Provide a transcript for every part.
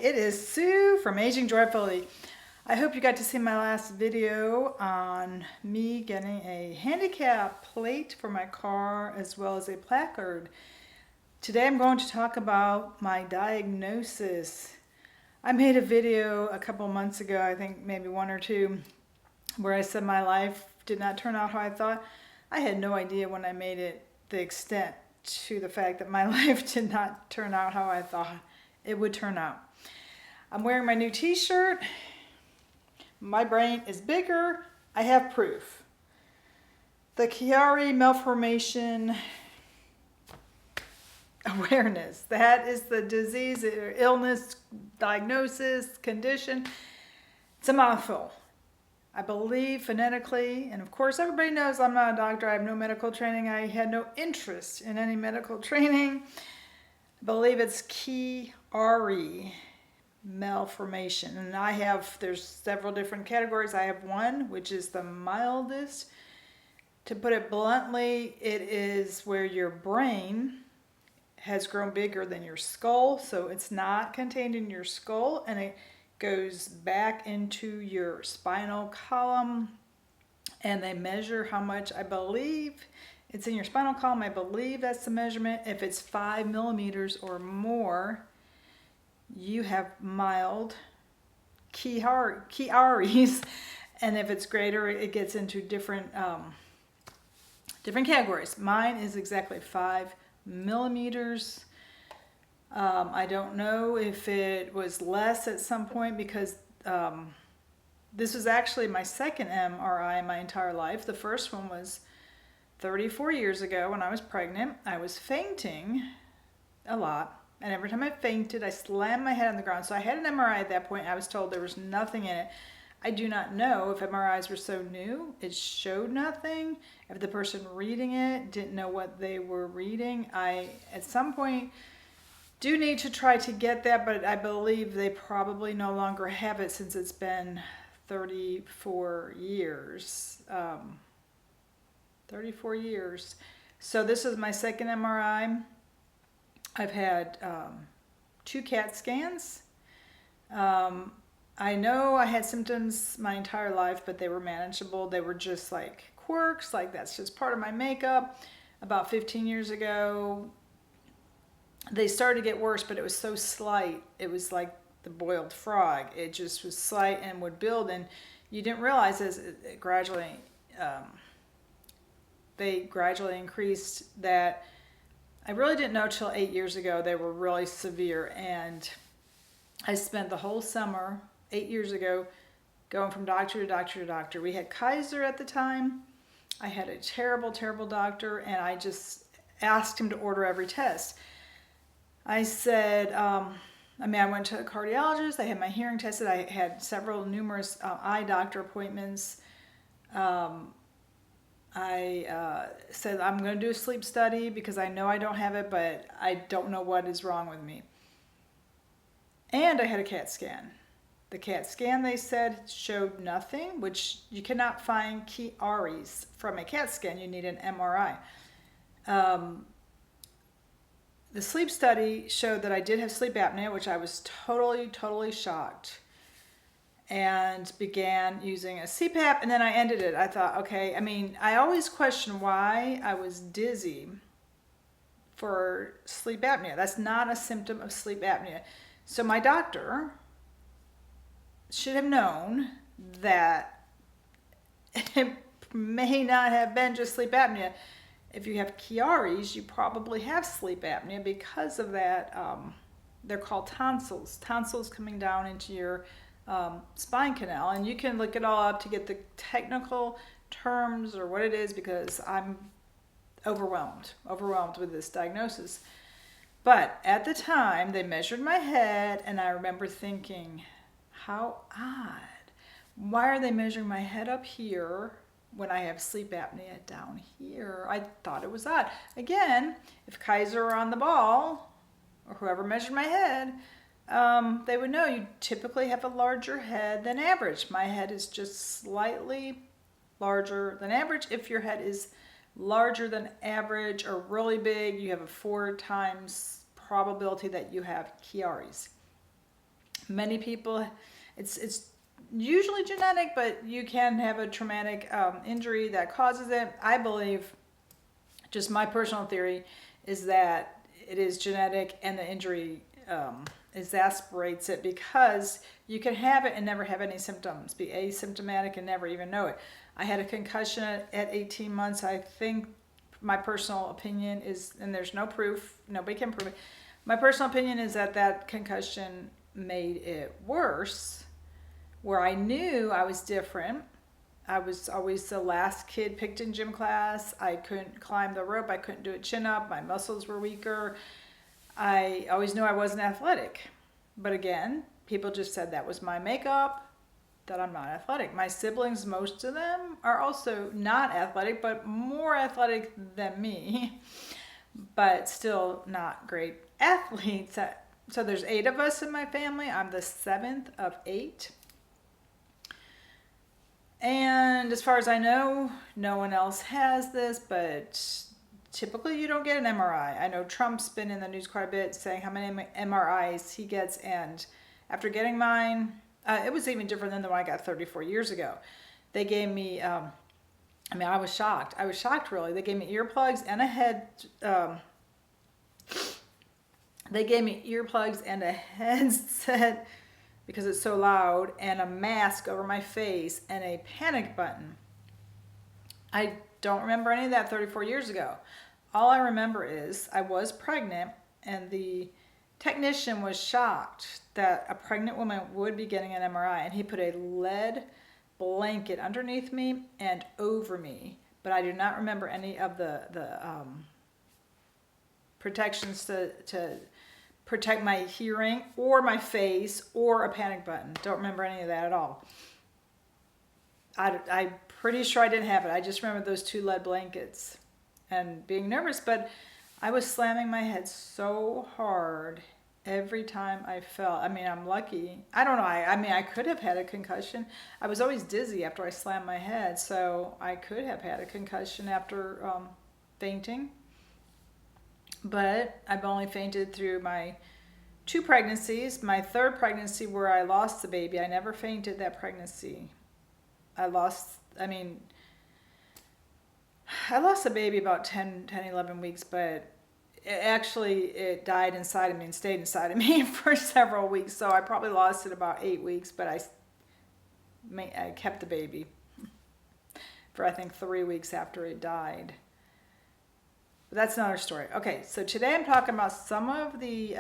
it is Sue from Aging Joyfully. I hope you got to see my last video on me getting a handicap plate for my car as well as a placard. Today I'm going to talk about my diagnosis. I made a video a couple months ago, I think maybe one or two, where I said my life did not turn out how I thought. I had no idea when I made it the extent to the fact that my life did not turn out how I thought it would turn out. I'm wearing my new t-shirt. My brain is bigger. I have proof. The Chiari Malformation awareness. That is the disease, illness, diagnosis, condition. It's a mouthful. I believe phonetically, and of course everybody knows I'm not a doctor. I have no medical training. I had no interest in any medical training. I believe it's Chiari Malformation, and there's several different categories. I have one, which is the mildest. To put it bluntly, it is where your brain has grown bigger than your skull, so it's not contained in your skull, and it goes back into your spinal column, and they measure how much, I believe it's in your spinal column. I believe that's the measurement. If it's 5 millimeters or more, you have mild Chiaris, and if it's greater, it gets into different categories. Mine is exactly 5 millimeters. I don't know if it was less at some point because this was actually my second MRI in my entire life. The first one was 34 years ago when I was pregnant. I was fainting a lot, and every time I fainted, I slammed my head on the ground. So I had an MRI at that point. I was told there was nothing in it. I do not know if MRIs were so new, it showed nothing. If the person reading it didn't know what they were reading, I, at some point, do need to try to get that, but I believe they probably no longer have it since it's been 34 years. 34 years. So this is my second MRI. I've had 2 CAT scans. I know I had symptoms my entire life, but they were manageable. They were just like quirks, like that's just part of my makeup. About 15 years ago, they started to get worse, but it was so slight. It was like the boiled frog. It just was slight and would build, and you didn't realize as it gradually, they gradually increased that. I really didn't know till 8 years ago they were really severe, and I spent the whole summer, 8 years ago, going from doctor to doctor to doctor. We had Kaiser at the time. I had a terrible, terrible doctor, and I just asked him to order every test. I said, I went to a cardiologist. I had my hearing tested. I had numerous eye doctor appointments. I said, I'm going to do a sleep study because I know I don't have it, but I don't know what is wrong with me. And I had a CAT scan. The CAT scan, they said, showed nothing, which you cannot find Chiaris from a CAT scan. You need an MRI. The sleep study showed that I did have sleep apnea, which I was totally shocked, and began using a CPAP, and then I ended it. I thought, okay, I always question why I was dizzy for sleep apnea. That's not a symptom of sleep apnea. So my doctor should have known that it may not have been just sleep apnea. If you have Chiaris, you probably have sleep apnea because of that. They're called tonsils. Tonsils coming down into your spine canal. And you can look it all up to get the technical terms or what it is, because I'm overwhelmed with this diagnosis. But at the time, they measured my head, and I remember thinking, how odd. Why are they measuring my head up here when I have sleep apnea down here? I thought it was odd. Again, if Kaiser were on the ball, or whoever measured my head, they would know you typically have a larger head than average. My head is just slightly larger than average. If your head is larger than average or really big, you have a 4 times probability that you have Chiaris. Many people, it's usually genetic, but you can have a traumatic injury that causes it. I believe, just my personal theory, is that it is genetic and the injury exacerbates it, because you can have it and never have any symptoms, be asymptomatic and never even know it. I had a concussion at 18 months. I think my personal opinion is, and there's no proof, nobody can prove it. My personal opinion is that that concussion made it worse, where I knew I was different. I was always the last kid picked in gym class. I couldn't climb the rope. I couldn't do a chin up. My muscles were weaker. I always knew I wasn't athletic. But again, people just said that was my makeup, that I'm not athletic. My siblings, most of them, are also not athletic, but more athletic than me, but still not great athletes. So there's 8 of us in my family. I'm the 7th of 8. And as far as I know, no one else has this, but typically you don't get an MRI. I know Trump's been in the news quite a bit saying how many MRIs he gets, and after getting mine, it was even different than the one I got 34 years ago. They gave me, I was shocked. I was shocked, really. They gave me earplugs and a headset because it's so loud, and a mask over my face, and a panic button. I don't remember any of that 34 years ago. All I remember is I was pregnant, and the technician was shocked that a pregnant woman would be getting an MRI, and he put a lead blanket underneath me and over me. But I do not remember any of the protections to protect my hearing or my face or a panic button. Don't remember any of that at all. I'm pretty sure I didn't have it. I just remember those 2 lead blankets and being nervous, but I was slamming my head so hard every time I fell. I mean, I'm lucky. I don't know. I could have had a concussion. I was always dizzy after I slammed my head, so I could have had a concussion after fainting. But I've only fainted through my 2 pregnancies. My 3rd pregnancy, where I lost the baby, I never fainted that pregnancy. I lost the baby about 10, 11 weeks, but it died inside of me and stayed inside of me for several weeks. So I probably lost it about 8 weeks, but I kept the baby for, I think, 3 weeks after it died. But that's another story. Okay, so today I'm talking about some of the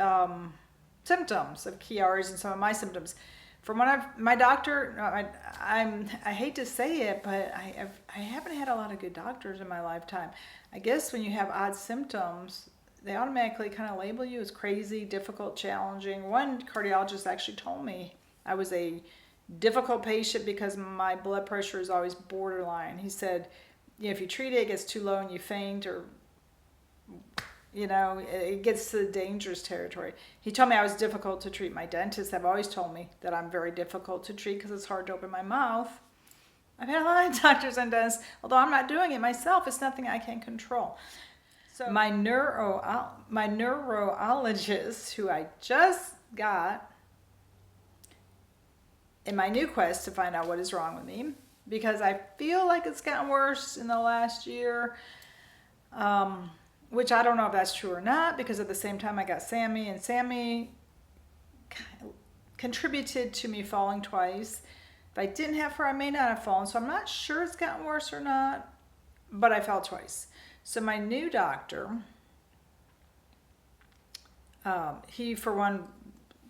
symptoms of Chiari's and some of my symptoms. From my doctor, I hate to say it, but I haven't had a lot of good doctors in my lifetime. I guess when you have odd symptoms, they automatically kind of label you as crazy, difficult, challenging. One cardiologist actually told me I was a difficult patient because my blood pressure is always borderline. He said, if you treat it, it gets too low and you faint, or it gets to the dangerous territory. He told me I was difficult to treat. My dentists have always told me that I'm very difficult to treat because it's hard to open my mouth. I've had a lot of doctors and dentists, although I'm not doing it myself. It's nothing I can control. So my neurologist, who I just got in my new quest to find out what is wrong with me, because I feel like it's gotten worse in the last year, which I don't know if that's true or not, because at the same time I got Sammy, and Sammy contributed to me falling twice. If I didn't have her, I may not have fallen, so I'm not sure it's gotten worse or not, but I fell twice. So my new doctor, he for one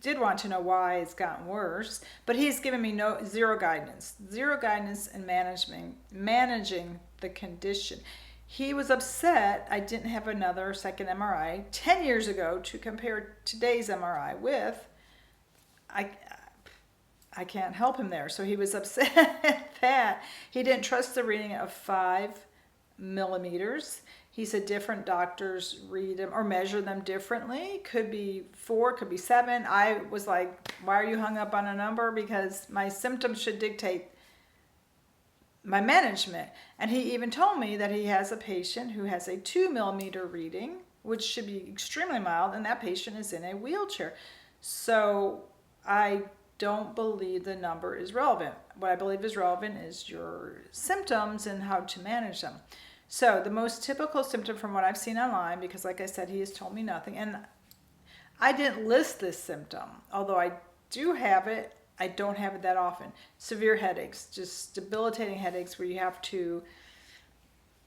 did want to know why it's gotten worse, but he's given me zero guidance in managing the condition. He was upset I didn't have another second MRI 10 years ago to compare today's MRI with. I can't help him there. So he was upset that he didn't trust the reading of 5 millimeters. He said different doctors read them or measure them differently. Could be 4, could be 7. I was like, why are you hung up on a number? Because my symptoms should dictate my management. And he even told me that he has a patient who has a 2 millimeter reading, which should be extremely mild, and that patient is in a wheelchair. So I don't believe the number is relevant. What I believe is relevant is your symptoms and how to manage them. So the most typical symptom from what I've seen online, because like I said, he has told me nothing, and I didn't list this symptom, although I do have it. I don't have it that often. Severe headaches, just debilitating headaches where you have to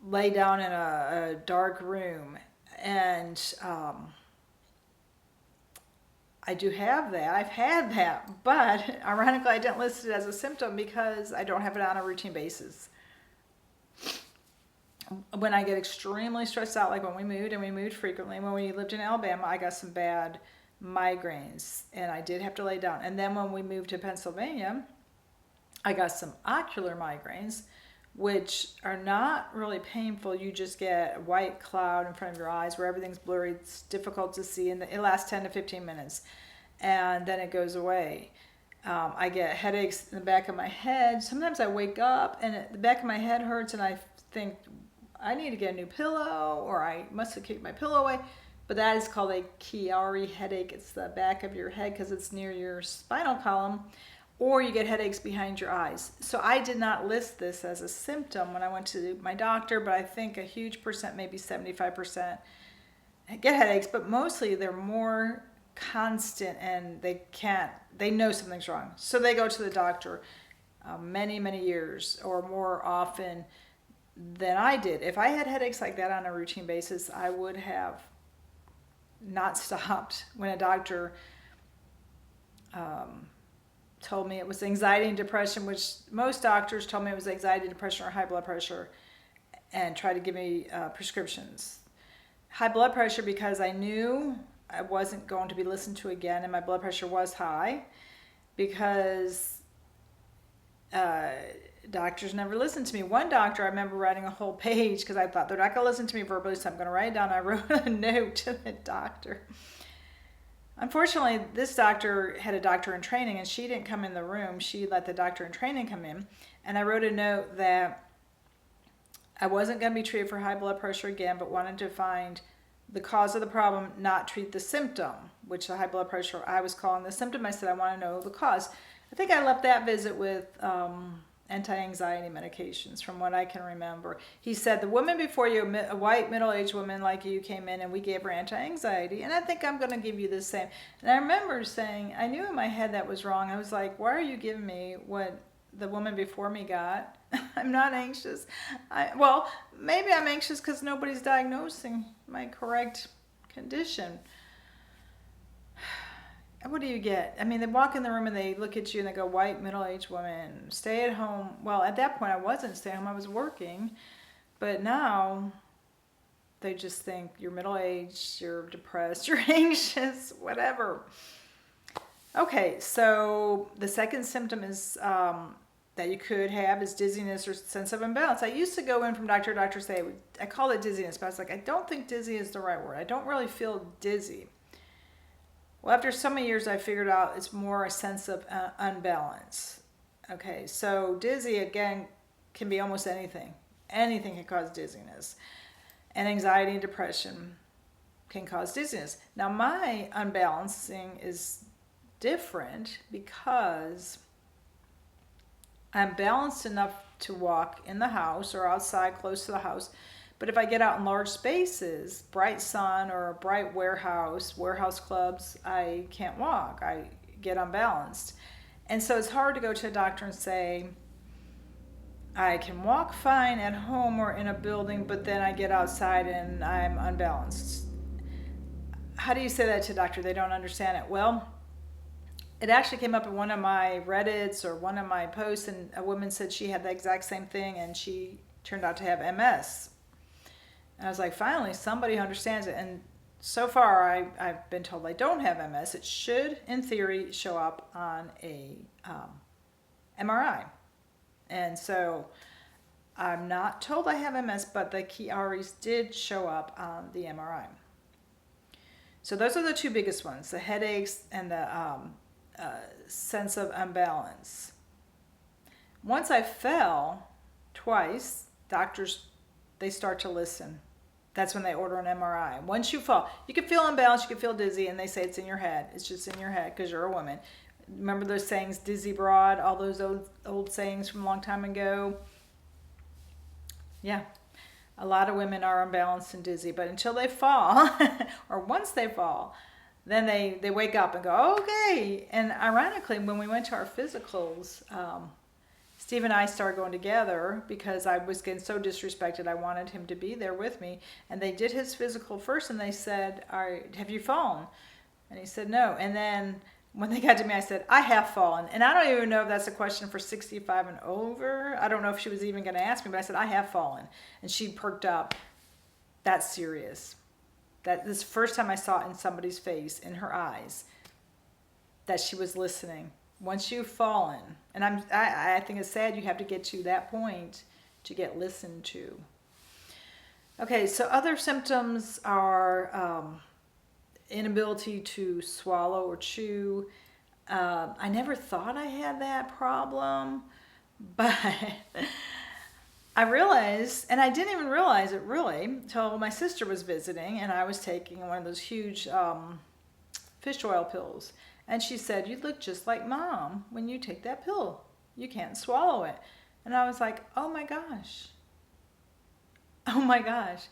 lay down in a dark room. And I do have that. I've had that. But ironically, I didn't list it as a symptom because I don't have it on a routine basis. When I get extremely stressed out, like when we moved, and we moved frequently, when we lived in Alabama, I got some bad migraines and I did have to lay down. And then when we moved to Pennsylvania, I got some ocular migraines, which are not really painful. You just get a white cloud in front of your eyes where everything's blurry. It's difficult to see, and it lasts 10 to 15 minutes and then it goes away. I get headaches in the back of my head. Sometimes I wake up and the back of my head hurts and I think I need to get a new pillow, or I must have kicked my pillow away. But that is called a Chiari headache. It's the back of your head because it's near your spinal column. Or you get headaches behind your eyes. So I did not list this as a symptom when I went to my doctor, but I think a huge percent, maybe 75%, get headaches, but mostly they're more constant and they know something's wrong. So they go to the doctor many, many years or more often than I did. If I had headaches like that on a routine basis, I would have not stopped when a doctor told me it was anxiety and depression, which most doctors told me it was anxiety, depression, or high blood pressure, and tried to give me prescriptions. High blood pressure because I knew I wasn't going to be listened to again, and my blood pressure was high because doctors never listened to me. One doctor, I remember writing a whole page because I thought they're not going to listen to me verbally, so I'm going to write it down. I wrote a note to the doctor. Unfortunately, this doctor had a doctor in training, and she didn't come in the room. She let the doctor in training come in, and I wrote a note that I wasn't going to be treated for high blood pressure again, but wanted to find the cause of the problem, not treat the symptom, which the high blood pressure I was calling the symptom. I said I want to know the cause. I think I left that visit with anti-anxiety medications, from what I can remember. He said, the woman before you, a white middle-aged woman like you, came in and we gave her anti-anxiety, and I think I'm going to give you the same. And I remember saying, I knew in my head that was wrong. I was like, why are you giving me what the woman before me got? I'm not anxious. Well, maybe I'm anxious because nobody's diagnosing my correct condition. What do you get? I mean, they walk in the room and they look at you and they go, white, middle-aged woman, stay at home. Well, at that point, I wasn't staying home. I was working. But now they just think you're middle-aged, you're depressed, you're anxious, whatever. Okay, so the second symptom is that you could have is dizziness or sense of imbalance. I used to go in from doctor to doctor say, I call it dizziness, but I was like, I don't think dizzy is the right word. I don't really feel dizzy. Well, after so many years, I figured out it's more a sense of unbalance. Okay, so dizzy, again, can be almost anything. Anything can cause dizziness. And anxiety and depression can cause dizziness. Now, my unbalancing is different because I'm balanced enough to walk in the house or outside close to the house. But if I get out in large spaces, bright sun or a bright warehouse clubs, I can't walk. I get unbalanced. And so it's hard to go to a doctor and say, I can walk fine at home or in a building, but then I get outside and I'm unbalanced. How do you say that to a doctor? They don't understand it. Well, it actually came up in one of my Reddits or one of my posts, and a woman said she had the exact same thing and she turned out to have MS. And I was like, finally, somebody understands it. And so far, I've been told I don't have MS. It should, in theory, show up on a MRI. And so I'm not told I have MS, but the Chiaris did show up on the MRI. So those are the two biggest ones, the headaches and the sense of imbalance. Once I fell twice, doctors, they start to listen. That's when they order an MRI. Once you fall, you can feel imbalanced, you can feel dizzy, and they say it's in your head. It's just in your head because you're a woman. Remember those sayings, dizzy broad, all those old sayings from a long time ago? Yeah, a lot of women are unbalanced and dizzy, but until they fall, or once they fall, then they wake up and go, okay. And ironically, when we went to our physicals, Steve and I started going together because I was getting so disrespected. I wanted him to be there with me. And they did his physical first, and they said, all right, have you fallen? And he said, no. And then when they got to me, I said, I have fallen. And I don't even know if that's a question for 65 and over. I don't know if she was even going to ask me, but I said, I have fallen. And she perked up. That's serious. That this first time I saw it in somebody's face, in her eyes, that she was listening. Once you've fallen, and I think it's sad you have to get to that point to get listened to. Okay, so other symptoms are inability to swallow or chew. I never thought I had that problem, but I realized, and I didn't even realize it really until my sister was visiting, and I was taking one of those huge fish oil pills. And she said, you look just like Mom when you take that pill. You can't swallow it. And I was like, oh my gosh. Oh my gosh.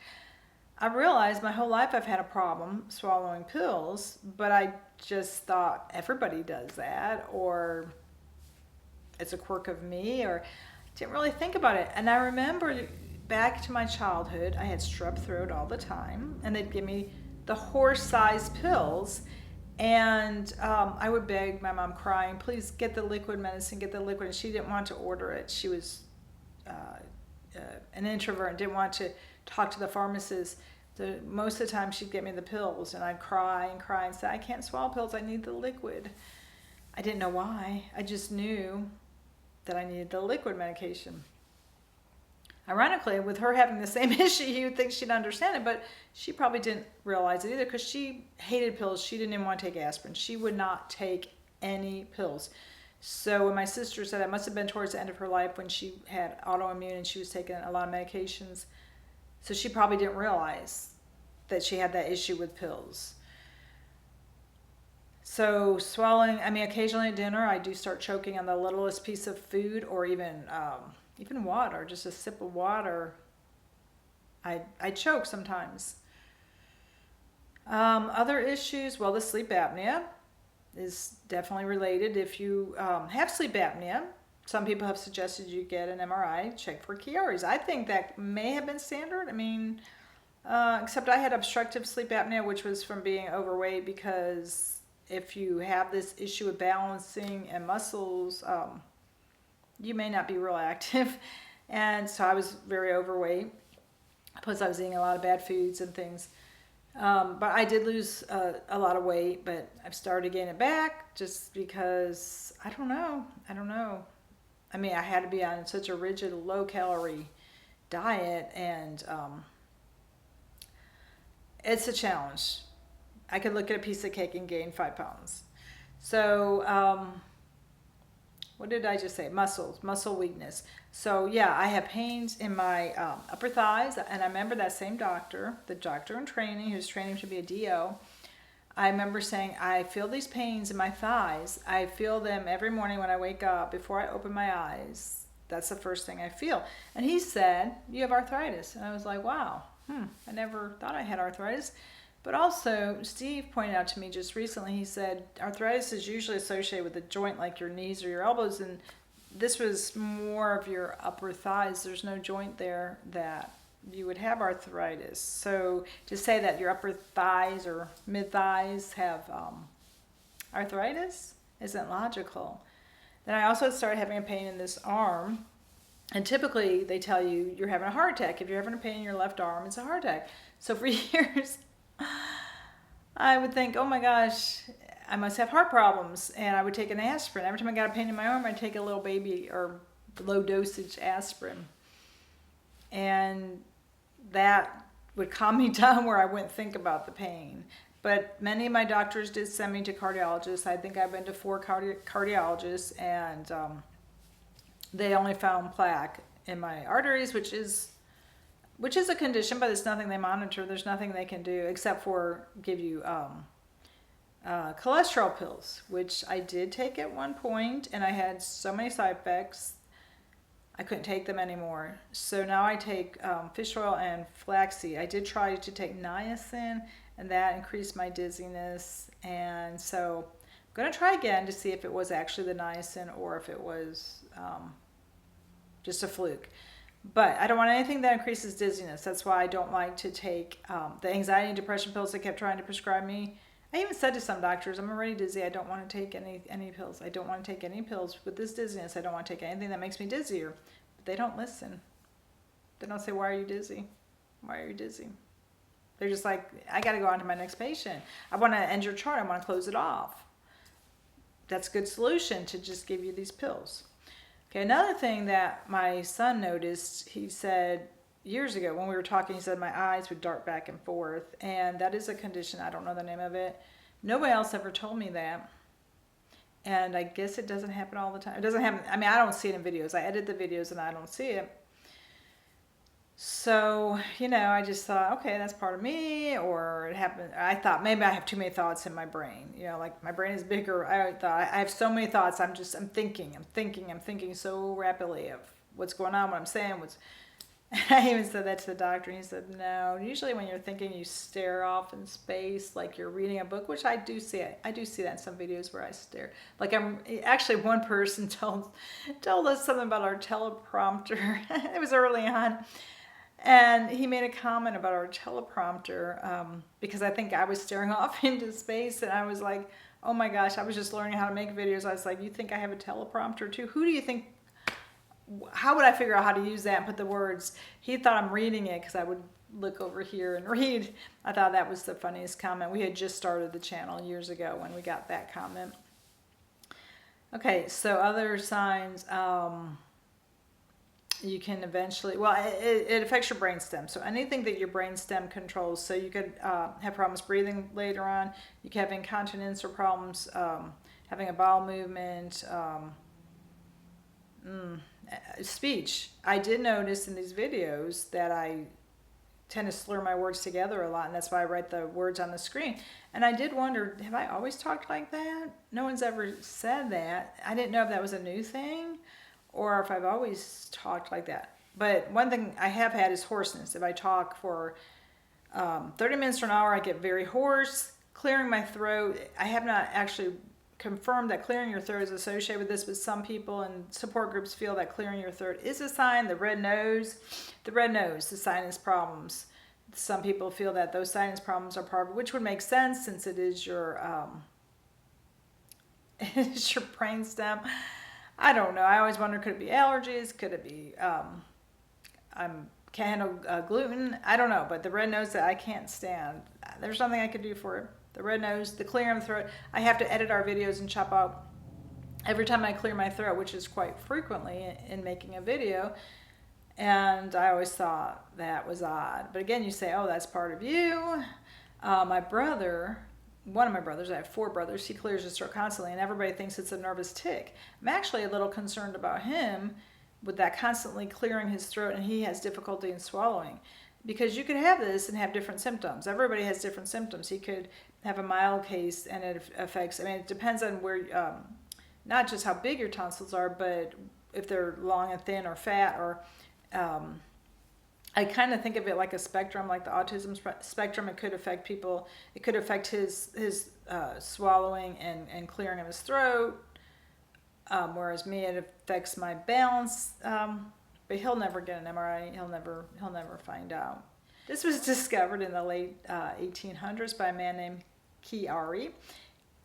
I realized my whole life I've had a problem swallowing pills, but I just thought everybody does that, or it's a quirk of me, or didn't really think about it. And I remember back to my childhood, I had strep throat all the time, and they'd give me the horse-sized pills. And I would beg my mom, crying, please get the liquid medicine, get the liquid. And she didn't want to order it. She was an introvert and didn't want to talk to the pharmacist. Most of the time she'd get me the pills, and I'd cry and say, I can't swallow pills, I need the liquid. I didn't know why. I just knew that I needed the liquid medication. Ironically, with her having the same issue, you would think she'd understand it, but she probably didn't realize it either because she hated pills. She didn't even want to take aspirin. She would not take any pills. So when my sister said it must have been towards the end of her life when she had autoimmune and she was taking a lot of medications, so she probably didn't realize that she had that issue with pills. So swallowing, I mean, occasionally at dinner, I do start choking on the littlest piece of food, or even water, just a sip of water. I choke sometimes. Other issues, well, the sleep apnea is definitely related. If you have sleep apnea, some people have suggested you get an MRI, check for Chiari's. I think that may have been standard. I mean, except I had obstructive sleep apnea, which was from being overweight, because if you have this issue with balancing and muscles, you may not be real active. And so I was very overweight. Plus I was eating a lot of bad foods and things. But I did lose a lot of weight, but I've started to gain it back just because, I don't know. I mean, I had to be on such a rigid, low-calorie diet, and it's a challenge. I could look at a piece of cake and gain 5 pounds. So, what did I just say? Muscle weakness. So yeah, I have pains in my upper thighs, and I remember that same doctor, the doctor in training, who's training to be a DO. I remember saying, I feel these pains in my thighs. I feel them every morning when I wake up, before I open my eyes. That's the first thing I feel. And he said, you have arthritis. And I was like, wow, I never thought I had arthritis. But also, Steve pointed out to me just recently, he said, arthritis is usually associated with a joint like your knees or your elbows, and this was more of your upper thighs. There's no joint there that you would have arthritis. So to say that your upper thighs or mid-thighs have arthritis isn't logical. Then I also started having a pain in this arm, and typically they tell you you're having a heart attack. If you're having a pain in your left arm, it's a heart attack. So for years, I would think, oh my gosh, I must have heart problems. And I would take an aspirin. Every time I got a pain in my arm, I'd take a little baby or low dosage aspirin. And that would calm me down where I wouldn't think about the pain. But many of my doctors did send me to cardiologists. I think I've been to 4 cardiologists, and they only found plaque in my arteries, which is a condition, but it's nothing they monitor. There's nothing they can do except for give you cholesterol pills, which I did take at one point, and I had so many side effects I couldn't take them anymore. So now I take fish oil and flaxseed. I did try to take niacin, and that increased my dizziness. And so I'm going to try again to see if it was actually the niacin or if it was just a fluke. But I don't want anything that increases dizziness. That's why I don't like to take the anxiety and depression pills they kept trying to prescribe me. I even said to some doctors, I'm already dizzy. I don't want to take any pills. I don't want to take any pills with this dizziness. I don't want to take anything that makes me dizzier. But they don't listen. They don't say, why are you dizzy? Why are you dizzy? They're just like, I got to go on to my next patient. I want to end your chart. I want to close it off. That's a good solution, to just give you these pills. Okay, another thing that my son noticed, he said years ago when we were talking, he said my eyes would dart back and forth, and that is a condition. I don't know the name of it. Nobody else ever told me that, and I guess it doesn't happen all the time. It doesn't happen. I mean, I don't see it in videos. I edit the videos and I don't see it. So, I just thought, okay, that's part of me, or it happened. I thought maybe I have too many thoughts in my brain. Like my brain is bigger. I thought I have so many thoughts. I'm thinking so rapidly of what's going on, what I'm saying. I even said that to the doctor, and he said, no, usually when you're thinking, you stare off in space like you're reading a book, which I do see. I do see that in some videos where I stare. Like actually one person told us something about our teleprompter. It was early on. And he made a comment about our teleprompter because I think I was staring off into space, and I was like, oh my gosh, I was just learning how to make videos. I was like, you think I have a teleprompter too? Who do you think? How would I figure out how to use that and put the words? He thought I'm reading it because I would look over here and read. I thought that was the funniest comment. We had just started the channel years ago when we got that comment. Okay, so other signs, you can eventually, it affects your brainstem. So anything that your brainstem controls. So you could have problems breathing later on. You could have incontinence or problems having a bowel movement. Speech. I did notice in these videos that I tend to slur my words together a lot, and that's why I write the words on the screen. And I did wonder, have I always talked like that? No one's ever said that. I didn't know if that was a new thing or if I've always talked like that. But one thing I have had is hoarseness. If I talk for 30 minutes to an hour, I get very hoarse, clearing my throat. I have not actually confirmed that clearing your throat is associated with this, but some people in support groups feel that clearing your throat is a sign. The red nose, the sinus problems. Some people feel that those sinus problems are part of it, which would make sense since it is your it's your brainstem. I don't know. I always wonder, could it be allergies? Could it be I can't handle gluten? I don't know, but the red nose that I can't stand. There's nothing I could do for it. The red nose, the clearing of the throat. I have to edit our videos and chop out every time I clear my throat, which is quite frequently in making a video. And I always thought that was odd. But again, you say, oh, that's part of you. My brother, one of my brothers, I have 4 brothers, he clears his throat constantly, and everybody thinks it's a nervous tick. I'm actually a little concerned about him with that constantly clearing his throat, and he has difficulty in swallowing. Because you could have this and have different symptoms. Everybody has different symptoms. He could have a mild case, and it affects, it depends on where, not just how big your tonsils are, but if they're long and thin or fat, or I kind of think of it like a spectrum, like the autism spectrum. It could affect people. It could affect his swallowing and clearing of his throat, whereas me, it affects my balance. But he'll never get an MRI. He'll never find out. This was discovered in the late 1800s by a man named Chiari.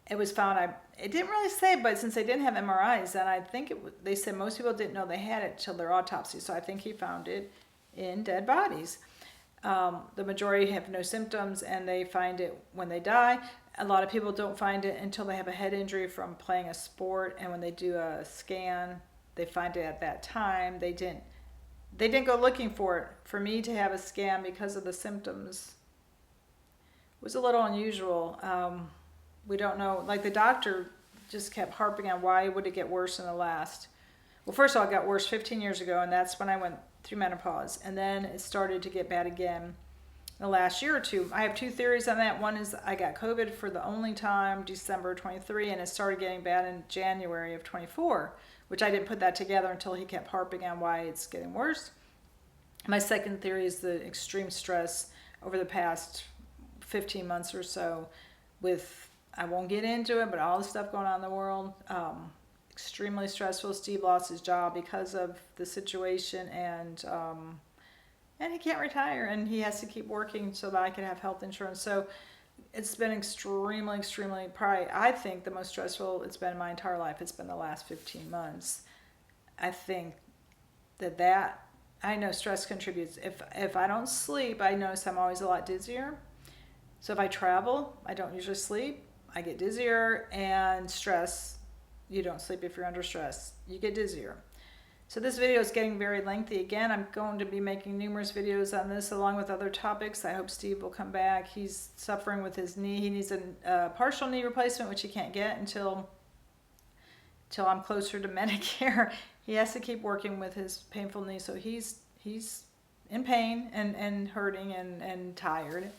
It was found, it didn't really say, but since they didn't have MRIs, then I think they said most people didn't know they had it till their autopsy. So I think he found it in dead bodies. The majority have no symptoms, and they find it when they die. A lot of people don't find it until they have a head injury from playing a sport, and when they do a scan, they find it at that time. They didn't go looking for it. For me to have a scan because of the symptoms was a little unusual. We don't know, like the doctor just kept harping on why would it get worse in the last. Well, first of all, it got worse 15 years ago, and that's when I went through menopause. And then it started to get bad again the last year or two. I have two theories on that. One is I got COVID for the only time, December 23, and it started getting bad in January of 24, which I didn't put that together until he kept harping on why it's getting worse. My second theory is the extreme stress over the past 15 months or so with, I won't get into it, but all the stuff going on in the world. Extremely stressful. Steve lost his job because of the situation, and he can't retire, and he has to keep working so that I can have health insurance. So it's been extremely, probably, I think, the most stressful it's been in my entire life. It's been the last 15 months. I think that I know stress contributes. If I don't sleep, I notice I'm always a lot dizzier. So if I travel, I don't usually sleep. I get dizzier, and stress, you don't sleep if you're under stress. You get dizzier. So this video is getting very lengthy. Again, I'm going to be making numerous videos on this along with other topics. I hope Steve will come back. He's suffering with his knee. He needs a partial knee replacement, which he can't get until I'm closer to Medicare. He has to keep working with his painful knee. So he's in pain and hurting and tired.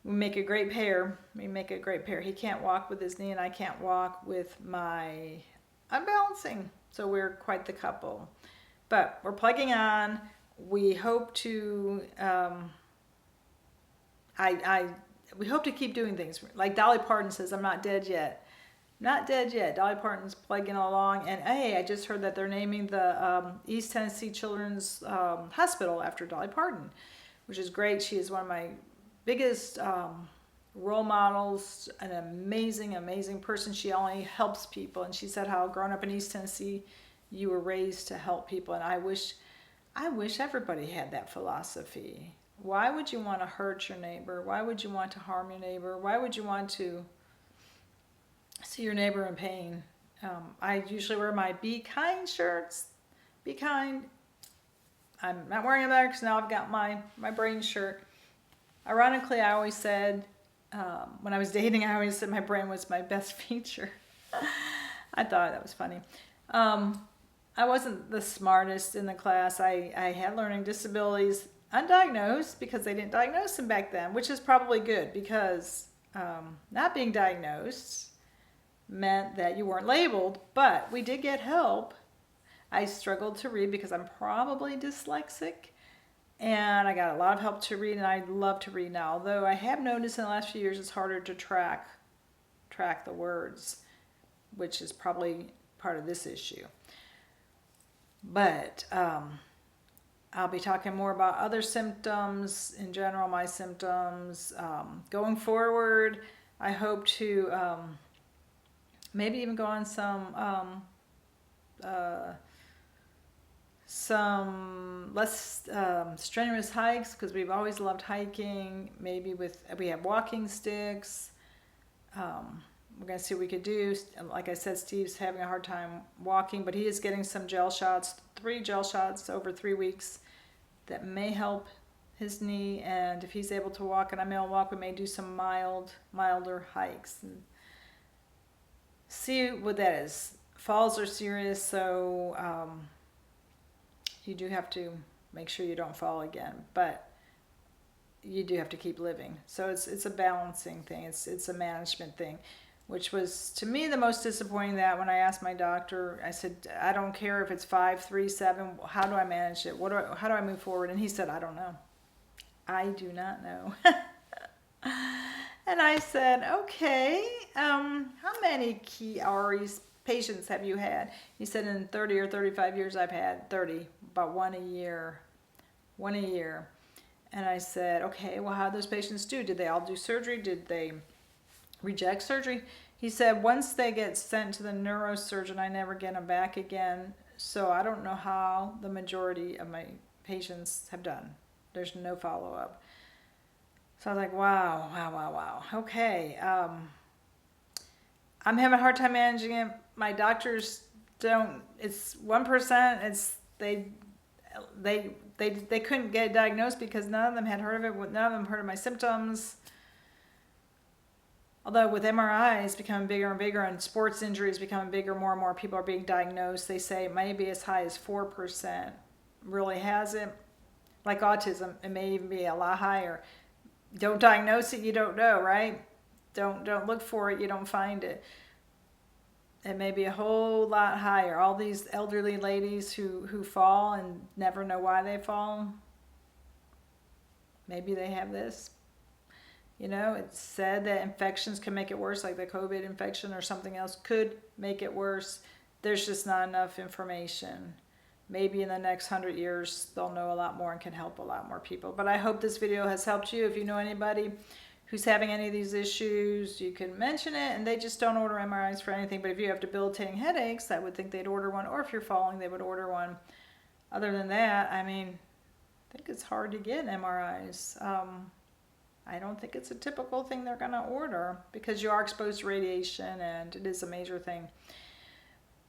We make a great pair. He can't walk with his knee, and I can't walk with my unbalancing. So we're quite the couple. But we're plugging on. We hope to we hope to keep doing things. Like Dolly Parton says, I'm not dead yet. Not dead yet. Dolly Parton's plugging along. And hey, I just heard that they're naming the East Tennessee Children's Hospital after Dolly Parton, which is great. She is one of my biggest role models, an amazing person. She only helps people, and she said how growing up in East Tennessee, you were raised to help people, and I wish everybody had that philosophy. Why would you want to hurt your neighbor? Why would you want to harm your neighbor? Why would you want to see your neighbor in pain? I usually wear my Be Kind shirts. Be kind. I'm not wearing them there because now I've got my brain shirt. Ironically, I always said, when I was dating, I always said my brain was my best feature. I thought that was funny. I wasn't the smartest in the class. I had learning disabilities, undiagnosed, because they didn't diagnose them back then, which is probably good, because not being diagnosed meant that you weren't labeled, but we did get help. I struggled to read because I'm probably dyslexic. And I got a lot of help to read, and I love to read now. Although I have noticed in the last few years it's harder to track the words, which is probably part of this issue. But I'll be talking more about other symptoms, in general, my symptoms. Going forward, I hope to maybe even go on some less strenuous hikes, because we've always loved hiking. Maybe we have walking sticks. We're going to see what we could do. Like I said, Steve's having a hard time walking, but he is getting some gel shots, 3 gel shots over 3 weeks that may help his knee. And if he's able to walk and I'm able to walk, we may do some milder hikes and see what that is. Falls are serious, so you do have to make sure you don't fall again, but you do have to keep living. So it's a balancing thing. It's a management thing, which was to me the most disappointing. That when I asked my doctor, I said, I don't care if it's 5, 3, 7. How do I manage it? How do I move forward? And he said, I don't know. I do not know. And I said, okay. How many Chiari's patients have you had? He said, in 30 or 35 years, I've had 30, about one a year. And I said, okay, well, how do those patients do? Did they all do surgery? Did they reject surgery? He said, once they get sent to the neurosurgeon, I never get them back again. So I don't know how the majority of my patients have done. There's no follow-up. So I was like, wow. Okay. I'm having a hard time managing it. My doctors don't. It's 1%. It's they couldn't get it diagnosed because none of them had heard of it. None of them heard of my symptoms. Although with MRIs becoming bigger and bigger and sports injuries becoming bigger, more and more people are being diagnosed. They say it may be as high as 4% really has it. Like autism, it may even be a lot higher. Don't diagnose it, you don't know, right? Don't look for it, you don't find it. It may be a whole lot higher. All these elderly ladies who fall and never know why they fall, maybe they have this. You know, it's said that infections can make it worse, like the COVID infection or something else could make it worse. There's just not enough information. Maybe in the next 100 years, they'll know a lot more and can help a lot more people. But I hope this video has helped you. If you know anybody who's having any of these issues, you can mention it, and they just don't order MRIs for anything. But if you have debilitating headaches, I would think they'd order one, or if you're falling, they would order one. Other than that, I mean, I think it's hard to get MRIs. I don't think it's a typical thing they're going to order because you are exposed to radiation and it is a major thing.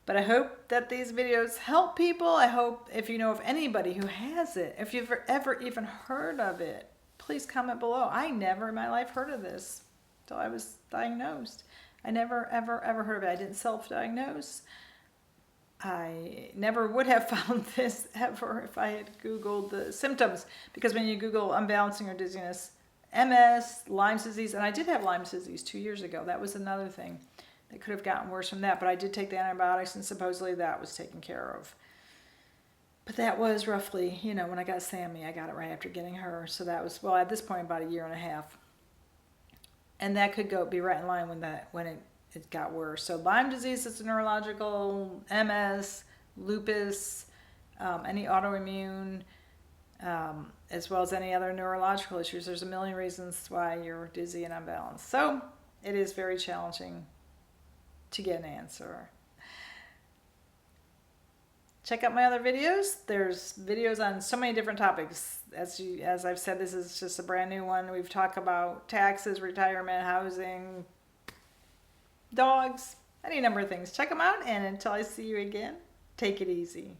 But I hope that these videos help people. I hope if you know of anybody who has it, if you've ever even heard of it, please comment below. I never in my life heard of this until I was diagnosed. I never, ever, ever heard of it. I didn't self-diagnose. I never would have found this ever if I had Googled the symptoms, because when you Google unbalancing or dizziness, MS, Lyme's disease, and I did have Lyme's disease 2 years ago. That was another thing that could have gotten worse from that, but I did take the antibiotics and supposedly that was taken care of. But that was roughly, you know, when I got Sammy, I got it right after getting her. So that was, well, at this point, about 1.5 years. And that could be right in line when it got worse. So Lyme disease is a neurological, MS, lupus, any autoimmune, as well as any other neurological issues. There's a million reasons why you're dizzy and unbalanced. So it is very challenging to get an answer. Check out my other videos. There's videos on so many different topics. As I've said, this is just a brand new one. We've talked about taxes, retirement, housing, dogs, any number of things. Check them out, and until I see you again, take it easy.